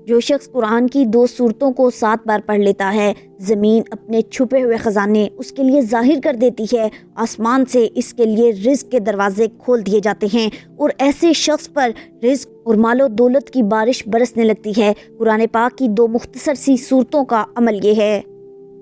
جو شخص قرآن کی 2 سورتوں کو 7 بار پڑھ لیتا ہے، زمین اپنے چھپے ہوئے خزانے اس کے لیے ظاہر کر دیتی ہے، آسمان سے اس کے لیے رزق کے دروازے کھول دیے جاتے ہیں اور ایسے شخص پر رزق اور مال و دولت کی بارش برسنے لگتی ہے۔ قرآن پاک کی 2 مختصر سی سورتوں کا عمل یہ ہے۔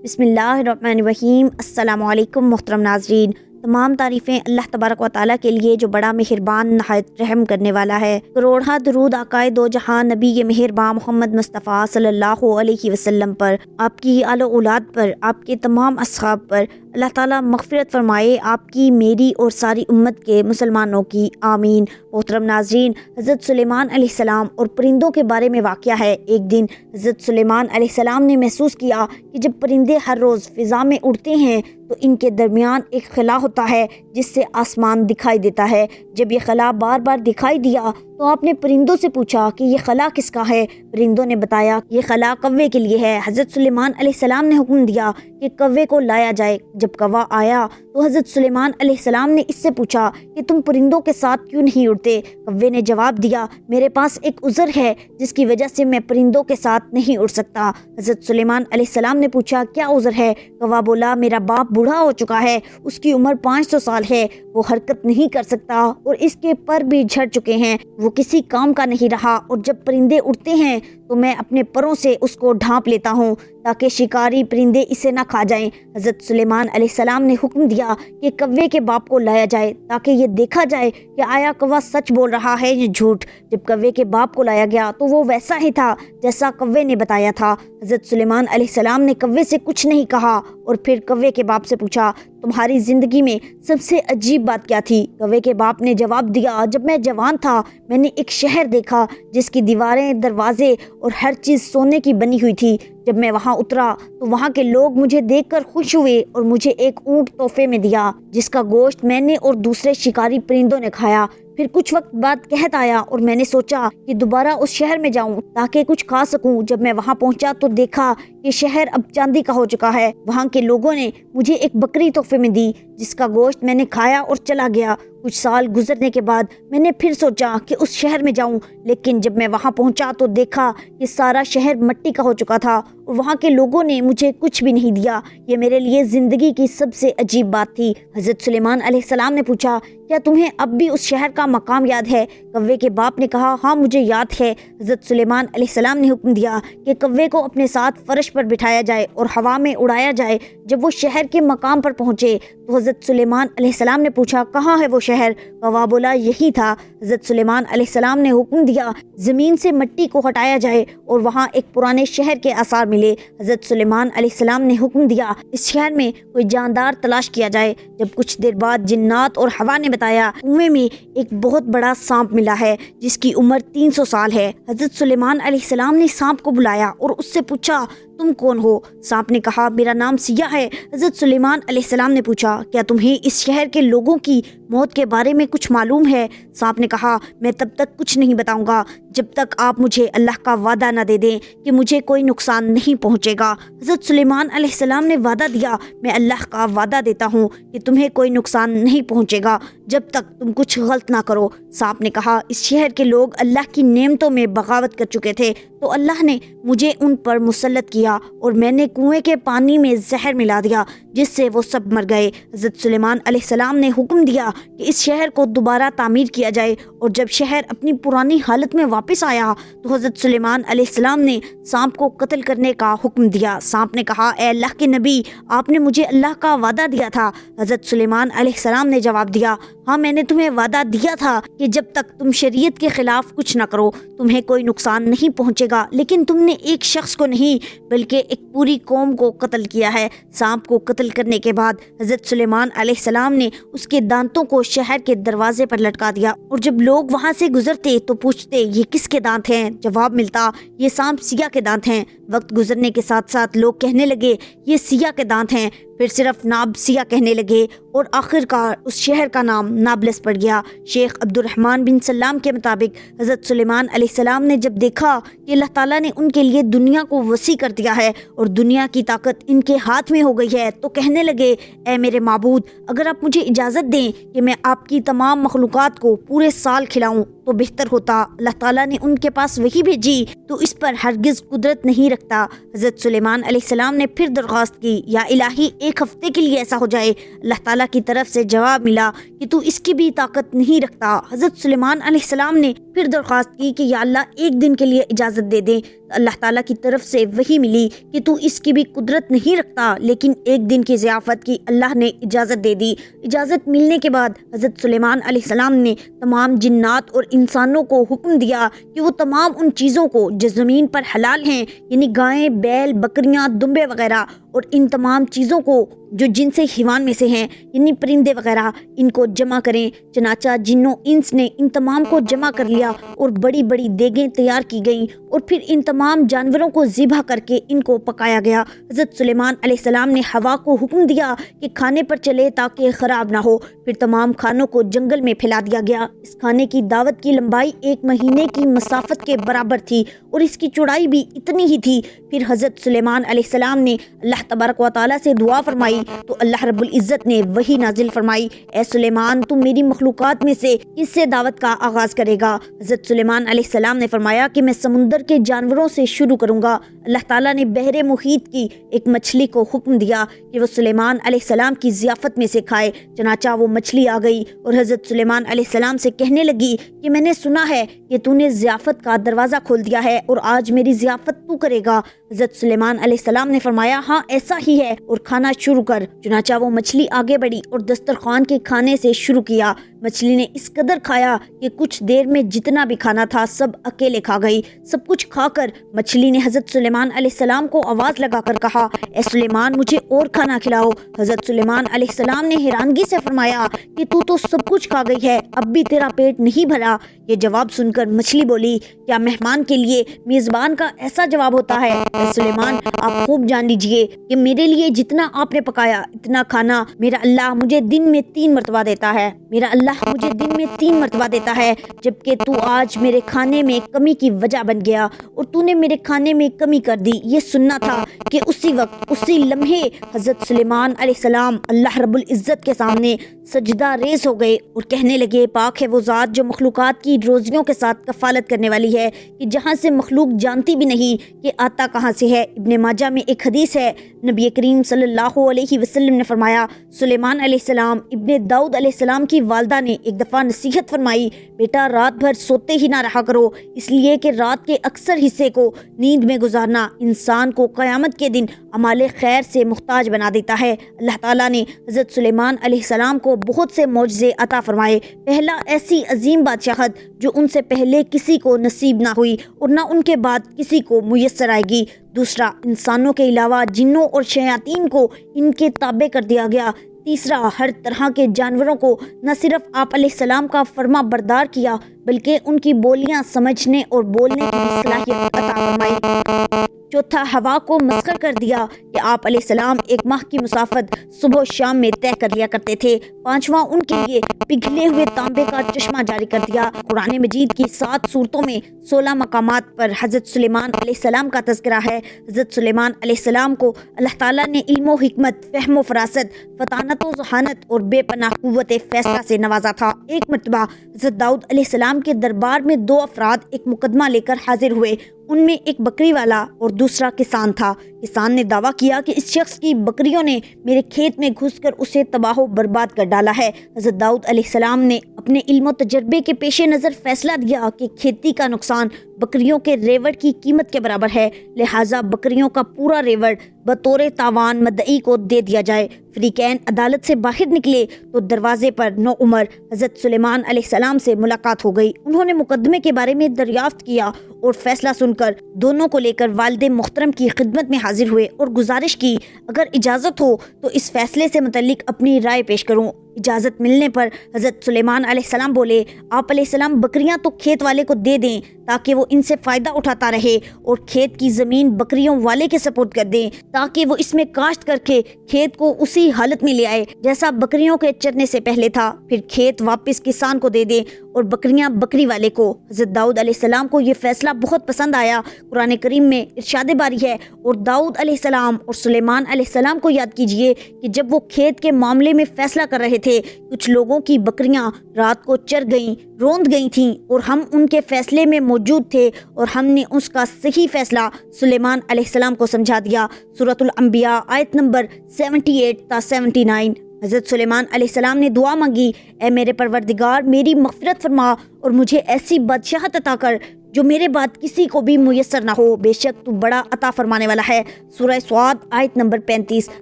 بسم اللہ الرحمن الرحیم۔ السلام علیکم محترم ناظرین، تمام تعریفیں اللہ تبارک و تعالیٰ کے لیے جو بڑا مہربان نہایت رحم کرنے والا ہے۔ کروڑہ درود آقائے دو جہاں نبی مہربان محمد مصطفیٰ صلی اللہ علیہ وسلم پر، آپ کی آل و اولاد پر، آپ کے تمام اصحاب پر اللہ تعالیٰ مغفرت فرمائے، آپ کی، میری اور ساری امت کے مسلمانوں کی، آمین۔ محترم ناظرین، حضرت سلیمان علیہ السلام اور پرندوں کے بارے میں واقعہ ہے۔ ایک دن حضرت سلیمان علیہ السلام نے محسوس کیا کہ جب پرندے ہر روز فضا میں اڑتے ہیں تو ان کے درمیان ایک خلا ہوتا ہے جس سے آسمان دکھائی دیتا ہے۔ جب یہ خلا بار بار دکھائی دیا تو آپ نے پرندوں سے پوچھا کہ یہ خلا کس کا ہے؟ پرندوں نے بتایا یہ خلا کوے کے لیے ہے۔ حضرت سلیمان علیہ السلام نے حکم دیا کہ کوے کو لایا جائے۔ جب کوا آیا تو حضرت سلیمان علیہ السلام نے اس سے پوچھا کہ تم پرندوں کے ساتھ کیوں نہیں اڑتے؟ کوے نے جواب دیا، میرے پاس ایک عذر ہے جس کی وجہ سے میں پرندوں کے ساتھ نہیں اڑ سکتا۔ حضرت سلیمان علیہ السلام نے پوچھا کیا عذر ہے؟ کوا بولا، میرا باپ بوڑھا ہو چکا ہے، اس کی عمر 500 سال ہے، وہ حرکت نہیں کر سکتا اور اس کے پر بھی جھڑ چکے ہیں، وہ کسی کام کا نہیں رہا، اور جب پرندے اڑتے ہیں تو میں اپنے پروں سے اس کو ڈھانپ لیتا ہوں تاکہ شکاری پرندے اسے نہ کھا جائیں۔ حضرت سلیمان علیہ السلام نے حکم دیا کہ کوے کے باپ کو لایا جائے تاکہ یہ دیکھا جائے کہ آیا کوا سچ بول رہا ہے یا جھوٹ۔ جب کوے کے باپ کو لایا گیا تو وہ ویسا ہی تھا جیسا کوے نے بتایا تھا۔ حضرت سلیمان علیہ السلام نے کوے سے کچھ نہیں کہا اور پھر کوے کے باپ سے پوچھا، تمہاری زندگی میں سب سے عجیب بات کیا تھی؟ کوے کے باپ نے جواب دیا، جب میں جوان تھا میں نے ایک شہر دیکھا جس کی دیواریں، دروازے اور ہر چیز سونے کی بنی ہوئی تھی۔ جب میں وہاں اترا تو وہاں کے لوگ مجھے دیکھ کر خوش ہوئے اور مجھے ایک اونٹ تحفے میں دیا جس کا گوشت میں نے اور دوسرے شکاری پرندوں نے کھایا۔ پھر کچھ وقت بعد قحط آیا اور میں نے سوچا کہ دوبارہ اس شہر میں جاؤں تاکہ کچھ کھا سکوں۔ جب میں وہاں پہنچا تو دیکھا کہ شہر اب چاندی کا ہو چکا ہے۔ وہاں کے لوگوں نے مجھے ایک بکری تحفے میں دی جس کا گوشت میں نے کھایا اور چلا گیا۔ کچھ سال گزرنے کے بعد میں نے پھر سوچا کہ اس شہر میں جاؤں، لیکن جب میں وہاں پہنچا تو دیکھا کہ سارا شہر مٹی کا ہو چکا تھا اور وہاں کے لوگوں نے مجھے کچھ بھی نہیں دیا۔ یہ میرے لیے زندگی کی سب سے عجیب بات تھی۔ حضرت سلیمان علیہ السلام نے پوچھا، کیا تمہیں اب بھی اس شہر کا مقام یاد ہے؟ کوے کے باپ نے کہا، ہاں مجھے یاد ہے۔ حضرت سلیمان علیہ السلام نے حکم دیا کہ کوے کو اپنے ساتھ فرش پر بٹھایا جائے اور ہوا میں اڑایا جائے۔ جب وہ شہر کے مقام پر پہنچے تو حضرت سلیمان علیہ السلام نے پوچھا، کہاں ہے وہ شہر؟ کوا بولا، یہی تھا۔ حضرت سلیمان علیہ السلام نے حکم دیا زمین سے مٹی کو ہٹایا جائے اور وہاں ایک پرانے شہر کے آثار ملے۔ حضرت سلیمان علیہ السلام نے حکم دیا اس شہر میں کوئی جاندار تلاش کیا جائے۔ جب کچھ دیر بعد جنات اور ہوا نے بتایا کنویں میں ایک بہت بڑا سانپ ملا ہے جس کی عمر 300 سال ہے۔ حضرت سلیمان علیہ السلام نے سانپ کو بلایا اور اس سے پوچھا، تم کون ہو؟ سانپ نے کہا، میرا نام سیاہ ہے۔ حضرت سلیمان علیہ السلام نے پوچھا، کیا تمہیں اس شہر کے لوگوں کی موت کے بارے میں کچھ معلوم ہے؟ سانپ نے کہا، میں تب تک کچھ نہیں بتاؤں گا جب تک آپ مجھے اللہ کا وعدہ نہ دے دیں کہ مجھے کوئی نقصان نہیں پہنچے گا۔ حضرت سلیمان علیہ السلام نے وعدہ دیا، میں اللہ کا وعدہ دیتا ہوں کہ تمہیں کوئی نقصان نہیں پہنچے گا جب تک تم کچھ غلط نہ کرو۔ سانپ نے کہا، اس شہر کے لوگ اللہ کی نعمتوں میں بغاوت کر چکے تھے تو اللہ نے مجھے ان پر مسلط کیا اور میں نے کنویں کے پانی میں زہر ملا دیا جس سے وہ سب مر گئے۔ حضرت سلیمان علیہ السلام نے حکم دیا کہ اس شہر کو دوبارہ تعمیر کیا جائے، اور جب شہر اپنی پرانی حالت میں واپس آیا تو حضرت سلیمان علیہ السلام نے سانپ کو قتل کرنے کا حکم دیا۔ سانپ نے کہا، اے اللہ کے نبی، آپ نے مجھے اللہ کا وعدہ دیا تھا۔ حضرت سلیمان علیہ السلام نے جواب دیا، ہاں میں نے تمہیں وعدہ دیا تھا کہ جب تک تم شریعت کے خلاف کچھ نہ کرو تمہیں کوئی نقصان نہیں پہنچے گا، لیکن تم نے ایک شخص کو نہیں بلکہ ایک پوری قوم کو قتل کیا ہے۔ سانپ کو قتل کرنے کے بعد حضرت سلیمان علیہ السلام نے اس کے دانتوں کو شہر کے دروازے پر لٹکا دیا، اور جب لوگ وہاں سے گزرتے تو پوچھتے یہ کس کے دانت ہیں؟ جواب ملتا یہ سانپ سیاہ کے دانت ہیں۔ وقت گزرنے کے ساتھ ساتھ لوگ کہنے لگے یہ سیاہ کے دانت ہیں، پھر صرف ناب سیاہ کہنے لگے اور آخر کار اس شہر کا نام نابلس پڑ گیا۔ شیخ عبد الرحمن بن سلام کے مطابق حضرت سلیمان علیہ السلام نے جب دیکھا کہ اللہ تعالیٰ نے ان کے لیے دنیا کو وسیع کر دیا ہے اور دنیا کی طاقت ان کے ہاتھ میں ہو گئی ہے تو کہنے لگے، اے میرے معبود، اگر آپ مجھے اجازت دیں کہ میں آپ کی تمام مخلوقات کو پورے سال کھلاؤں تو بہتر ہوتا۔ اللہ تعالیٰ نے ان کے پاس وحی بھیجی تو اس پر ہرگز قدرت نہیں رکھتا۔ حضرت سلیمان علیہ السلام نے پھر درخواست کی، یا الہی ایک ہفتے کے لیے ایسا ہو جائے۔ اللہ تعالیٰ کی طرف سے جواب ملا کہ تو اس کی بھی طاقت نہیں رکھتا۔ حضرت سلیمان علیہ السلام نے پھر درخواست کی کہ یا اللہ ایک دن کے لیے اجازت دے دیں۔ اللہ تعالیٰ کی طرف سے وحی ملی کہ تو اس کی بھی قدرت نہیں رکھتا، لیکن ایک دن کی ضیافت کی اللہ نے اجازت دے دی۔ اجازت ملنے کے بعد حضرت سلیمان علیہ السلام نے تمام جنات اور انسانوں کو حکم دیا کہ وہ تمام ان چیزوں کو جو زمین پر حلال ہیں، یعنی گائیں، بیل، بکریاں، دمبے وغیرہ، اور ان تمام چیزوں کو جو جن سے حیوان میں سے ہیں، یعنی پرندے وغیرہ، ان کو جمع کریں۔ چنانچہ جنوں انس نے ان تمام کو جمع کر لیا اور بڑی بڑی دیگیں تیار کی گئیں، اور پھر ان تمام جانوروں کو ذبح کر کے ان کو پکایا گیا۔ حضرت سلیمان علیہ السلام نے ہوا کو حکم دیا کہ کھانے پر چلے تاکہ خراب نہ ہو۔ پھر تمام کھانوں کو جنگل میں پھیلا دیا گیا۔ اس کھانے کی دعوت کی لمبائی 1 مہینے کی مسافت کے برابر تھی اور اس کی چوڑائی بھی اتنی ہی تھی۔ پھر حضرت سلیمان علیہ السلام نے اللہ تبارک و تعالیٰ سے دعا فرمائی تو اللہ رب العزت نے وحی نازل فرمائی، اے سلیمان تم میری مخلوقات میں سے کس سے دعوت کا آغاز کرے گا؟ حضرت سلیمان علیہ السلام نے فرمایا کہ میں سمندر کے جانوروں سے شروع کروں گا۔ اللہ تعالیٰ نے بحر محیط کی ایک مچھلی کو حکم دیا کہ وہ سلیمان علیہ السلام کی ضیافت میں سے کھائے۔ چنانچہ وہ مچھلی آ گئی اور حضرت سلیمان علیہ السلام سے کہنے لگی کہ میں نے سنا ہے کہ تو نے ضیافت کا دروازہ کھول دیا ہے اور آج میری ضیافت تو کرے گا۔ حضرت سلیمان علیہ السلام نے فرمایا ہاں ایسا ہی ہے اور کھانا شروع کر۔ چنانچہ وہ مچھلی آگے بڑھی اور دسترخوان کے کھانے سے شروع کیا۔ مچھلی نے اس قدر کھایا کہ کچھ دیر میں جتنا بھی کھانا تھا سب اکیلے کھا گئی۔ سب کچھ کھا کر مچھلی نے حضرت سلیمان علیہ السلام کو آواز لگا کر کہا، اے سلیمان مجھے اور کھانا کھلاؤ۔ حضرت سلیمان علیہ السلام نے حیرانگی سے فرمایا کہ تو سب کچھ کھا گئی ہے، اب بھی تیرا پیٹ نہیں بھرا؟ یہ جواب سن کر مچھلی بولی، کیا مہمان کے لیے میزبان کا ایسا جواب ہوتا ہے؟ اے سلیمان آپ خوب جان لیجئے کہ میرے لیے جتنا آپ نے پکایا اتنا کھانا میرا اللہ مجھے دن میں 3 مرتبہ دیتا ہے۔ میرا اللہ مجھے دن میں 3 مرتبہ دیتا ہے، جبکہ تو آج میرے کھانے میں کمی کی وجہ بن گیا اور تو نے میرے کھانے میں کمی کر دی۔ یہ سننا تھا کہ اسی وقت اسی لمحے حضرت سلیمان علیہ السلام اللہ رب العزت کے سامنے سجدہ ریز ہو گئے اور کہنے لگے، پاک ہے وہ ذات جو مخلوقات کی روزیوں کے ساتھ کفالت کرنے والی ہے کہ جہاں سے مخلوق جانتی بھی نہیں کہ آتا کہاں سے ہے۔ ابن ماجہ میں ایک حدیث ہے، نبی کریم صلی اللہ علیہ وسلم نے فرمایا، سلیمان علیہ السلام ابن داؤد علیہ السلام کی والدہ نے ایک دفعہ نصیحت فرمائی، بیٹا رات بھر سوتے ہی نہ رہا کرو، اس لیے کہ رات کے اکثر حصے کو نیند میں گزارنا انسان کو قیامت کے دن اعمال خیر سے محتاج بنا دیتا ہے۔ اللہ تعالیٰ نے حضرت سلیمان علیہ السلام کو بہت سے معجزے عطا فرمائے۔ پہلا ایسی عظیم بادشاہت جو ان سے پہلے کسی کو نصیب نہ ہوئی اور نہ ان کے بعد کسی کو میسر آئے گی۔ دوسرا، انسانوں کے علاوہ جنوں اور شیاطین کو ان کے تابع کر دیا گیا۔ تیسرا، ہر طرح کے جانوروں کو نہ صرف آپ علیہ السلام کا فرما بردار کیا بلکہ ان کی بولیاں سمجھنے اور بولنے کی بھی صلاحیت عطا فرمائی۔ چوتھا، ہوا کو مسخر کر دیا کہ آپ علیہ السلام 1 ماہ کی مسافت صبح و شام میں طے کر لیا کرتے تھے۔ پانچواں، ان کے لیے پگھلے ہوئے تانبے کا چشمہ جاری کر دیا۔ قرآن مجید کی 7 سورتوں میں 16 مقامات پر حضرت سلیمان علیہ السلام کا تذکرہ ہے۔ حضرت سلیمان علیہ السلام کو اللہ تعالیٰ نے علم و حکمت، فہم و فراست، فطانت و ذہانت اور بے پناہ قوت فیصلہ سے نوازا تھا۔ ایک مرتبہ حضرت داؤد علیہ السلام کے دربار میں 2 افراد ایک مقدمہ لے کر حاضر ہوئے۔ ان میں ایک بکری والا اور دوسرا کسان تھا۔ کسان نے دعویٰ کیا کہ اس شخص کی بکریوں نے میرے کھیت میں گھس کر اسے تباہ و برباد کر ڈالا ہے۔ حضرت داؤد علیہ السلام نے اپنے علم و تجربے کے پیش نظر فیصلہ دیا کہ کھیتی کا نقصان بکریوں کے ریوڑ کی قیمت کے برابر ہے، لہٰذا بکریوں کا پورا ریوڑ بطور تاوان مدعی کو دے دیا جائے۔ فریقین عدالت سے باہر نکلے تو دروازے پر نوعمر حضرت سلیمان علیہ السلام سے ملاقات ہو گئی۔ انہوں نے مقدمے کے بارے میں دریافت کیا اور فیصلہ سن کر دونوں کو لے کر والد محترم کی خدمت میں حاضر ہوئے اور گزارش کی، اگر اجازت ہو تو اس فیصلے سے متعلق اپنی رائے پیش کروں۔ اجازت ملنے پر حضرت سلیمان علیہ السلام بولے، آپ علیہ السلام بکریاں تو کھیت والے کو دے دیں تاکہ وہ ان سے فائدہ اٹھاتا رہے، اور کھیت کی زمین بکریوں والے کے سپرد کر دیں تاکہ وہ اس میں کاشت کر کے کھیت کو اسی حالت میں لے آئے جیسا بکریوں کے چرنے سے پہلے تھا، پھر کھیت واپس کسان کو دے دیں اور بکریاں بکری والے کو۔ حضرت داؤد علیہ السلام کو یہ فیصلہ بہت پسند آیا۔ قرآن کریم میں ارشاد باری ہے، اور داؤد علیہ السلام اور سلیمان علیہ السلام کو یاد کیجئے کہ جب وہ کھیت کے معاملے میں فیصلہ کر رہے تھے، کچھ لوگوں کی بکریاں رات کو چر گئیں، روند گئی تھیں، اور ہم ان کے فیصلے میں موجود تھے اور ہم نے اس کا صحیح فیصلہ سلیمان علیہ السلام کو سمجھا دیا۔ سورۃ الانبیاء آیت نمبر 78 تا 79۔ حضرت سلیمان علیہ السلام نے دعا مانگی، اے میرے پروردگار، میری مغفرت فرما اور مجھے ایسی بادشاہت عطا کر جو میرے بعد کسی کو بھی میسر نہ ہو، بے شک تو بڑا عطا فرمانے والا ہے۔ سورہ صاد آیت نمبر 35۔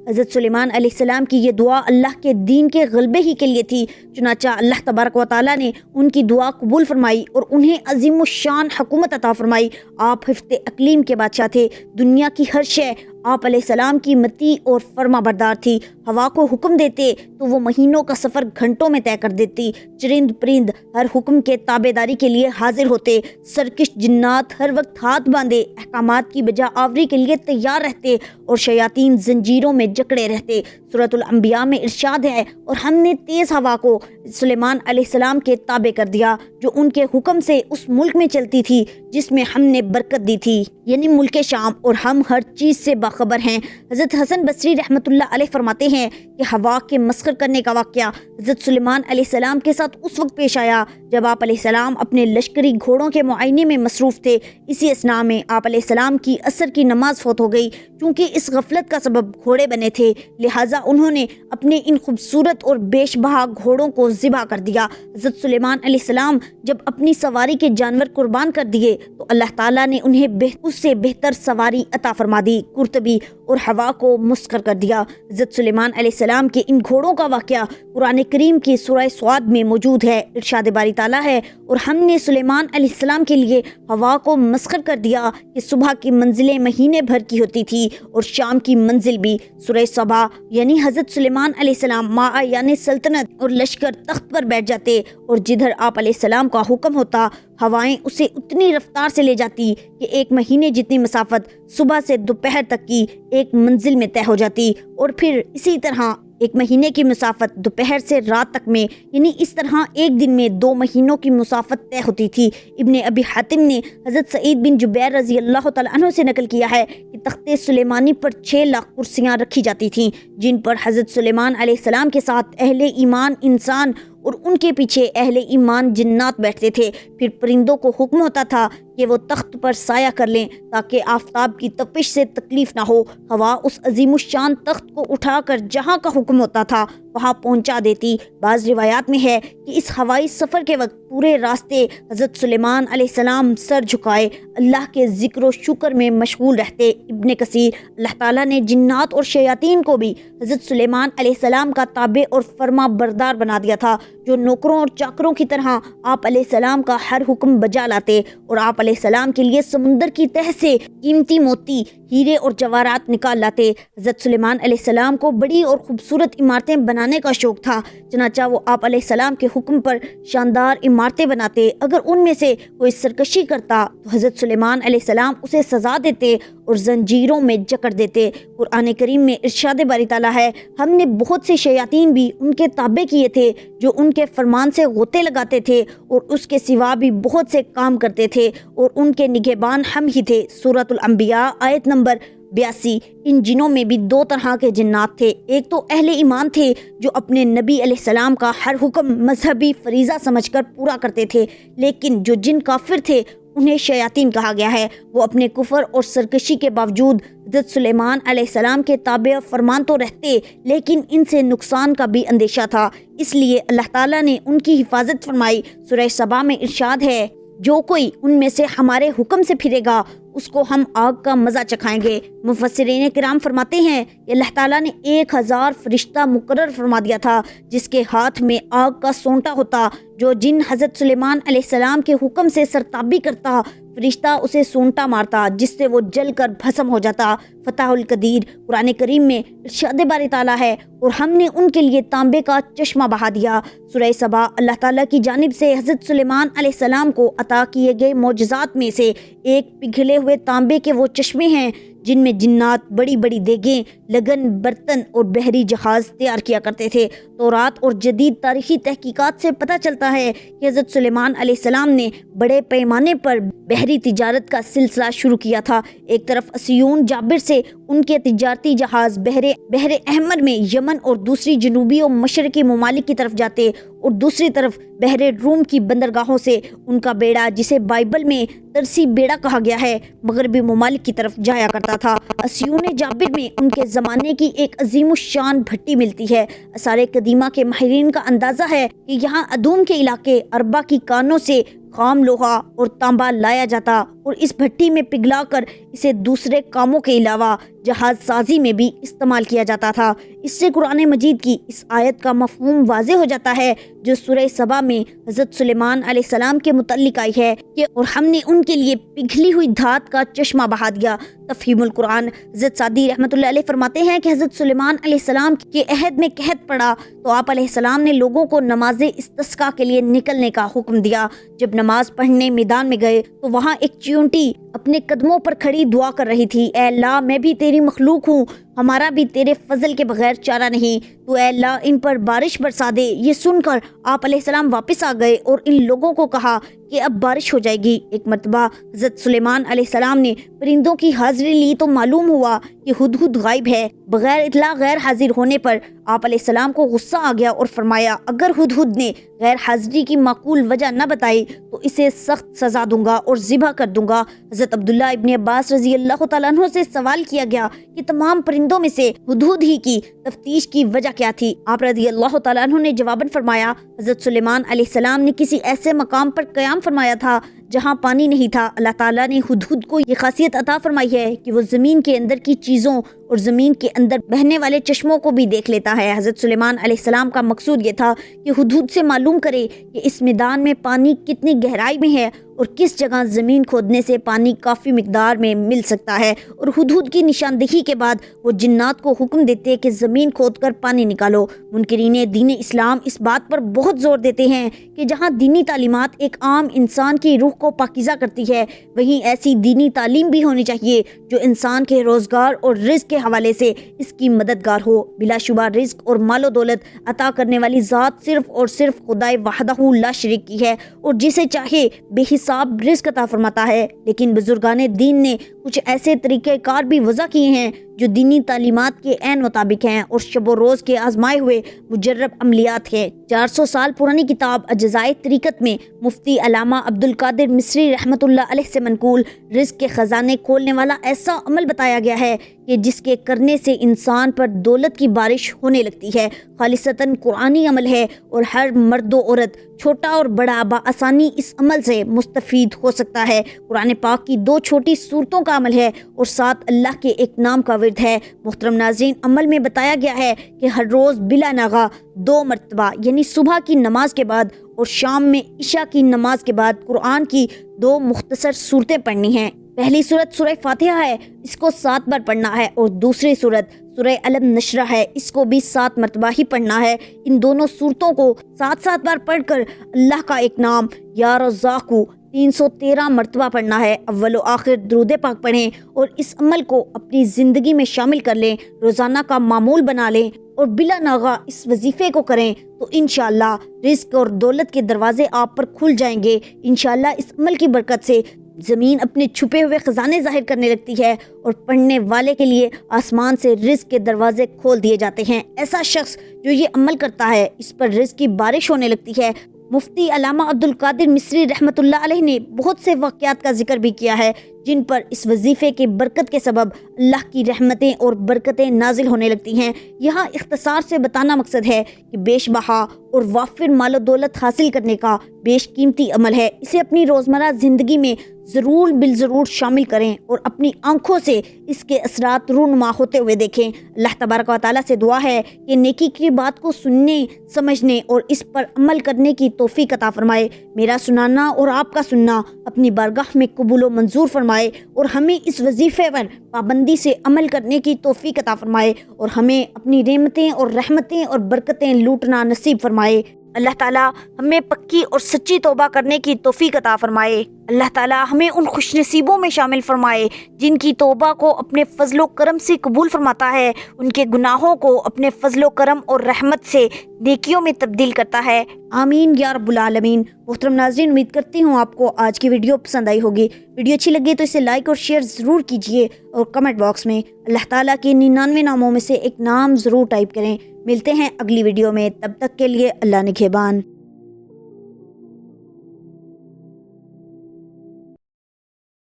حضرت سلیمان علیہ السلام کی یہ دعا اللہ کے دین کے غلبے ہی کے لیے تھی، چنانچہ اللہ تبارک و تعالیٰ نے ان کی دعا قبول فرمائی اور انہیں عظیم الشان حکومت عطا فرمائی۔ آپ ہفت اقلیم کے بادشاہ تھے، دنیا کی ہر شے آپ علیہ السلام کی مطیع اور فرما بردار تھی۔ ہوا کو حکم دیتے تو وہ مہینوں کا سفر گھنٹوں میں طے کر دیتی، چرند پرند ہر حکم کے تابع داری کے لیے حاضر ہوتے، سرکش جنات ہر وقت ہاتھ باندھے احکامات کی بجا آوری کے لیے تیار رہتے اور شیاطین زنجیروں میں جکڑے رہتے۔ سورۃ الانبیاء میں ارشاد ہے، اور ہم نے تیز ہوا کو سلیمان علیہ السلام کے تابع کر دیا جو ان کے حکم سے اس ملک میں چلتی تھی جس میں ہم نے برکت دی تھی، یعنی ملک شام، اور ہم ہر چیز سے باخبر ہیں۔ حضرت حسن بصری رحمۃ اللہ علیہ فرماتے ہیں کہ ہوا کے مسخر کرنے کا واقعہ حضرت سلیمان علیہ السلام کے ساتھ اس وقت پیش آیا جب آپ علیہ السلام اپنے لشکری گھوڑوں کے معائنے میں مصروف تھے۔ اسی اثناء میں آپ علیہ السلام کی عصر کی نماز فوت ہو گئی۔ چونکہ اس غفلت کا سبب گھوڑے بنے تھے، لہٰذا انہوں نے اپنے ان خوبصورت اور بیش بہا گھوڑوں کو ذبح کر دیا۔ حضرت سلیمان علیہ السلام جب اپنی سواری کے جانور قربان کر دیے تو اللہ تعالیٰ نے انہیں اس سے بہتر سواری عطا فرما دی، قرطبی، اور ہوا کو مسخر کر دیا۔ حضرت سلیمان علیہ السلام کے ان گھوڑوں کا واقعہ قرآن کریم کی سورہ صاد میں موجود ہے۔ ارشاد باری تعالیٰ ہے، اور ہم نے سلیمان علیہ السلام کے لیے ہوا کو مسخر کر دیا کہ صبح کی منزلیں مہینے بھر کی ہوتی تھی اور شام کی منزل بھی۔ سورہ صبا، یعنی حضرت سلیمان علیہ السلام ماں یعنی سلطنت اور لشکر تخت پر بیٹھ جاتے، اور جدھر آپ علیہ السلام کا حکم ہوتا ہوائیں اسے اتنی رفتار سے لے جاتی کہ ایک مہینے جتنی مسافت صبح سے دوپہر تک کی ایک منزل میں طے ہو جاتی، اور پھر اسی طرح ایک مہینے کی مسافت دوپہر سے رات تک میں، یعنی اس طرح ایک دن میں 2 مہینوں کی مسافت طے ہوتی تھی۔ ابن ابی حاتم نے حضرت سعید بن جبیر رضی اللہ تعالیٰ عنہ سے نقل کیا ہے کہ تخت سلیمانی پر 6 لاکھ کرسیاں رکھی جاتی تھیں، جن پر حضرت سلیمان علیہ السلام کے ساتھ اہل ایمان انسان اور ان کے پیچھے اہل ایمان جنات بیٹھتے تھے۔ پھر پرندوں کو حکم ہوتا تھا کہ وہ تخت پر سایہ کر لیں تاکہ آفتاب کی تپش سے تکلیف نہ ہو۔ ہوا اس عظیم الشان تخت کو اٹھا کر جہاں کا حکم ہوتا تھا وہاں پہنچا دیتی۔ بعض روایات میں ہے کہ اس ہوائی سفر کے وقت پورے راستے حضرت سلیمان علیہ السلام سر جھکائے اللہ کے ذکر و شکر میں مشغول رہتے۔ ابن کثیر، اللہ تعالیٰ نے جنات اور شیاطین کو بھی حضرت سلیمان علیہ السلام کا تابع اور فرما بردار بنا دیا تھا، جو نوکروں اور چاکروں کی طرح آپ علیہ السلام کا ہر حکم بجا لاتے اور آپ علیہ السلام کے لیے سمندر کی تہ سے قیمتی موتی، ہیرے اور جواہرات نکال لاتے۔ حضرت سلیمان علیہ السلام کو بڑی اور خوبصورت عمارتیں بنانے کا شوق تھا، چنانچہ وہ آپ علیہ السلام کے حکم پر شاندار عمارتیں بناتے۔ اگر ان میں سے کوئی سرکشی کرتا تو حضرت سلیمان علیہ السلام اسے سزا دیتے اور زنجیروں میں جکڑ دیتے۔ قرآن کریم میں ارشاد باری تعالیٰ ہے، ہم نے بہت سے شیاطین بھی ان کے تابع کیے تھے جو ان کے فرمان سے غوطے لگاتے تھے اور اس کے سوا بھی بہت سے کام کرتے تھے، اور ان کے نگہبان ہم ہی تھے۔ سورۃ الانبیاء آیت نمبر 82۔ ان جنوں میں بھی 2 طرح کے جنات تھے، ایک تو اہل ایمان تھے جو اپنے نبی علیہ السلام کا ہر حکم مذہبی فریضہ سمجھ کر پورا کرتے تھے، لیکن جو جن کافر تھے انہیں شیاطین کہا گیا ہے۔ وہ اپنے کفر اور سرکشی کے باوجود حضرت سلیمان علیہ السلام کے تابع فرمان تو رہتے، لیکن ان سے نقصان کا بھی اندیشہ تھا، اس لیے اللہ تعالیٰ نے ان کی حفاظت فرمائی۔ سورہ سبا میں ارشاد ہے، جو کوئی ان میں سے ہمارے حکم سے پھرے گا اس کو ہم آگ کا مزہ چکھائیں گے۔ مفسرین کرام فرماتے ہیں کہ اللہ تعالیٰ نے 1000 فرشتہ مقرر فرما دیا تھا جس کے ہاتھ میں آگ کا سونٹا ہوتا، جو جن حضرت سلیمان علیہ السلام کے حکم سے سرتابی کرتا، فرشتہ اسے سونٹا مارتا جس سے وہ جل کر بھسم ہو جاتا۔ فتح القدیر قرآن کریم میں ارشاد باری تعالیٰ ہے، اور ہم نے ان کے لیے تانبے کا چشمہ بہا دیا۔ سورہ سبا اللہ تعالیٰ کی جانب سے حضرت سلیمان علیہ السلام کو عطا کیے گئے معجزات میں سے ایک پگھلے ہوئے تانبے کے وہ چشمے ہیں جن میں جنات بڑی بڑی دیگیں، لگن برتن اور بحری جہاز تیار کیا کرتے تھے۔ تورات اور جدید تاریخی تحقیقات سے پتہ چلتا ہے کہ حضرت سلیمان علیہ السلام نے بڑے پیمانے پر بحری تجارت کا سلسلہ شروع کیا تھا۔ ایک طرف اسیون جابر سے ان کے تجارتی جہاز بحر احمر میں یمن اور دوسری جنوبی و مشرقی ممالک کی طرف جاتے، اور دوسری طرف بحر روم کی بندرگاہوں سے ان کا بیڑا، جسے بائبل میں ترسی بیڑا کہا گیا ہے، مغربی ممالک کی طرف جایا کرتا تھا۔ اسیون جابر میں ان کے زمانے کی ایک عظیم الشان بھٹی ملتی ہے۔ آثار قدیمہ کے ماہرین کا اندازہ ہے کہ یہاں ادوم کے علاقے اربا کی کانوں سے خام لوہا اور تانبا لایا جاتا اور اس بھٹی میں پگھلا کر اسے دوسرے کاموں کے علاوہ جہاز سازی میں بھی استعمال کیا جاتا تھا۔ اس سے قرآن مجید کی اس آیت کا مفہوم واضح ہو جاتا ہے جو سورہ سبا میں حضرت سلیمان علیہ السلام کے متعلق آئی ہے کہ اور ہم نے ان کے لیے پگھلی ہوئی دھات کا چشمہ بہا دیا۔ تفہیم القرآن حضرت سعدی رحمۃ اللہ علیہ فرماتے ہیں کہ حضرت سلیمان علیہ السلام کے عہد میں قحط پڑا تو آپ علیہ السلام نے لوگوں کو نماز استسقاء کے لیے نکلنے کا حکم دیا۔ جب نماز پڑھنے میدان میں گئے تو وہاں ایک چیونٹی اپنے قدموں پر کھڑی دعا کر رہی تھی، اے اللہ میں بھی تیری مخلوق ہوں، ہمارا بھی تیرے فضل کے بغیر چارہ نہیں، تو اے اللہ ان پر بارش برسا دے۔ یہ سن کر آپ علیہ السلام واپس آ گئے اور ان لوگوں کو کہا کہ اب بارش ہو جائے گی۔ ایک مرتبہ حضرت سلیمان علیہ السلام نے پرندوں کی حاضری لی تو معلوم ہوا کہ ہدہد غائب ہے۔ بغیر اطلاع غیر حاضر ہونے پر آپ علیہ السلام کو غصہ آ گیا اور فرمایا، اگر ہدہد نے غیر حاضری کی معقول وجہ نہ بتائی تو اسے سخت سزا دوں گا اور ذبح کر دوں گا۔ حضرت عبداللہ ابن عباس رضی اللہ تعالیٰ عنہ سے سوال کیا گیا کہ تمام پرندوں میں سے ہدہد ہی کی تفتیش کی وجہ کیا تھی؟ آپ رضی اللہ تعالیٰ عنہ نے جواباً فرمایا، حضرت سلیمان علیہ السلام نے کسی ایسے مقام پر قیام فرمایا تھا جہاں پانی نہیں تھا۔ اللہ تعالیٰ نے ہدہد کو یہ خاصیت عطا فرمائی ہے کہ وہ زمین کے اندر کی چیزوں اور زمین کے اندر بہنے والے چشموں کو بھی دیکھ لیتا ہے۔ حضرت سلیمان علیہ السلام کا مقصود یہ تھا کہ ہدہد سے معلوم کرے کہ اس میدان میں پانی کتنی گہرائی میں ہے اور کس جگہ زمین کھودنے سے پانی کافی مقدار میں مل سکتا ہے، اور ہدہد کی نشاندہی کے بعد وہ جنات کو حکم دیتے کہ زمین کھود کر پانی نکالو۔ منکرین دین اسلام اس بات پر بہت زور دیتے ہیں کہ جہاں دینی تعلیمات ایک عام انسان کی روح کو پاکیزہ کرتی ہے، وہیں ایسی دینی تعلیم بھی ہونی چاہیے جو انسان کے روزگار اور رزق کے حوالے سے اس کی مددگار ہو۔ بلا شبہ رزق اور مال و دولت عطا کرنے والی ذات صرف اور صرف خدائے وحدہ لا شریک کی ہے، اور جسے چاہے بے حساب رزق عطا فرماتا ہے۔ لیکن بزرگان دین نے کچھ ایسے طریقہ کار بھی وضع کیے ہیں جو دینی تعلیمات کے عین مطابق ہیں اور شب و روز کے آزمائے ہوئے مجرب عملیات ہیں۔ 400 سال پرانی کتاب اجزائے طریقت میں مفتی علامہ عبدالقادر مصری رحمۃ اللہ علیہ سے منقول رزق کے خزانے کھولنے والا ایسا عمل بتایا گیا ہے کہ جس کے کرنے سے انسان پر دولت کی بارش ہونے لگتی ہے۔ خالصتاً قرآنی عمل ہے اور ہر مرد و عورت چھوٹا اور بڑا بآسانی اس عمل سے مستفید ہو سکتا ہے۔ قرآن پاک کی 2 چھوٹی سورتوں کا عمل ہے اور 7 اللہ کے ایک نام کا ورد ہے۔ محترم ناظرین، عمل میں بتایا گیا ہے کہ ہر روز بلا ناغہ 2 مرتبہ یعنی صبح کی نماز کے بعد اور شام میں عشاء کی نماز کے بعد قرآن کی 2 مختصر سورتیں پڑھنی ہیں۔ پہلی سورت سورہ فاتحہ ہے، اس کو 7 بار پڑھنا ہے، اور دوسری سورت سورہ علم نشرہ ہے، اس کو بھی 7 مرتبہ ہی پڑھنا ہے۔ ان دونوں سورتوں کو 7 بار پڑھ کر اللہ کا ایک نام یا رزاق 313 مرتبہ پڑھنا ہے۔ اول و آخر درود پاک پڑھیں اور اس عمل کو اپنی زندگی میں شامل کر لیں، روزانہ کا معمول بنا لیں اور بلا ناغہ اس وظیفے کو کریں تو انشاءاللہ رزق اور دولت کے دروازے آپ پر کھل جائیں گے۔ انشاءاللہ اس عمل کی برکت سے زمین اپنے چھپے ہوئے خزانے ظاہر کرنے لگتی ہے اور پڑھنے والے کے لیے آسمان سے رزق کے دروازے کھول دیے جاتے ہیں۔ ایسا شخص جو یہ عمل کرتا ہے اس پر رزق کی بارش ہونے لگتی ہے۔ مفتی علامہ عبدالقادر مصری رحمۃ اللہ علیہ نے بہت سے واقعات کا ذکر بھی کیا ہے جن پر اس وظیفے کے برکت کے سبب اللہ کی رحمتیں اور برکتیں نازل ہونے لگتی ہیں۔ یہاں اختصار سے بتانا مقصد ہے کہ بیش بہا اور وافر مال و دولت حاصل کرنے کا بیش قیمتی عمل ہے، اسے اپنی روزمرہ زندگی میں ضرور بالضرور شامل کریں اور اپنی آنکھوں سے اس کے اثرات رونما ہوتے ہوئے دیکھیں۔ اللہ تبارک و تعالیٰ سے دعا ہے کہ نیکی کی بات کو سننے، سمجھنے اور اس پر عمل کرنے کی توفیق عطا فرمائے۔ میرا سنانا اور آپ کا سننا اپنی بارگاہ میں قبول و منظور فرمائے اور ہمیں اس وظیفے پر پابندی سے عمل کرنے کی توفیق عطا فرمائے اور ہمیں اپنی نعمتیں اور رحمتیں اور برکتیں لوٹنا نصیب فرمائے۔ اللہ تعالیٰ ہمیں پکی اور سچی توبہ کرنے کی توفیق عطا فرمائے۔ اللہ تعالی ہمیں ان خوش نصیبوں میں شامل فرمائے جن کی توبہ کو اپنے فضل و کرم سے قبول فرماتا ہے، ان کے گناہوں کو اپنے فضل و کرم اور رحمت سے نیکیوں میں تبدیل کرتا ہے۔ آمین یا رب العالمین۔ محترم ناظرین، امید کرتی ہوں آپ کو آج کی ویڈیو پسند آئی ہوگی۔ ویڈیو اچھی لگی تو اسے لائک اور شیئر ضرور کیجئے، اور کمنٹ باکس میں اللہ تعالیٰ کے 99 ناموں میں سے ایک نام ضرور ٹائپ کریں۔ ملتے ہیں اگلی ویڈیو میں، تب تک کے لیے اللہ نگہبان۔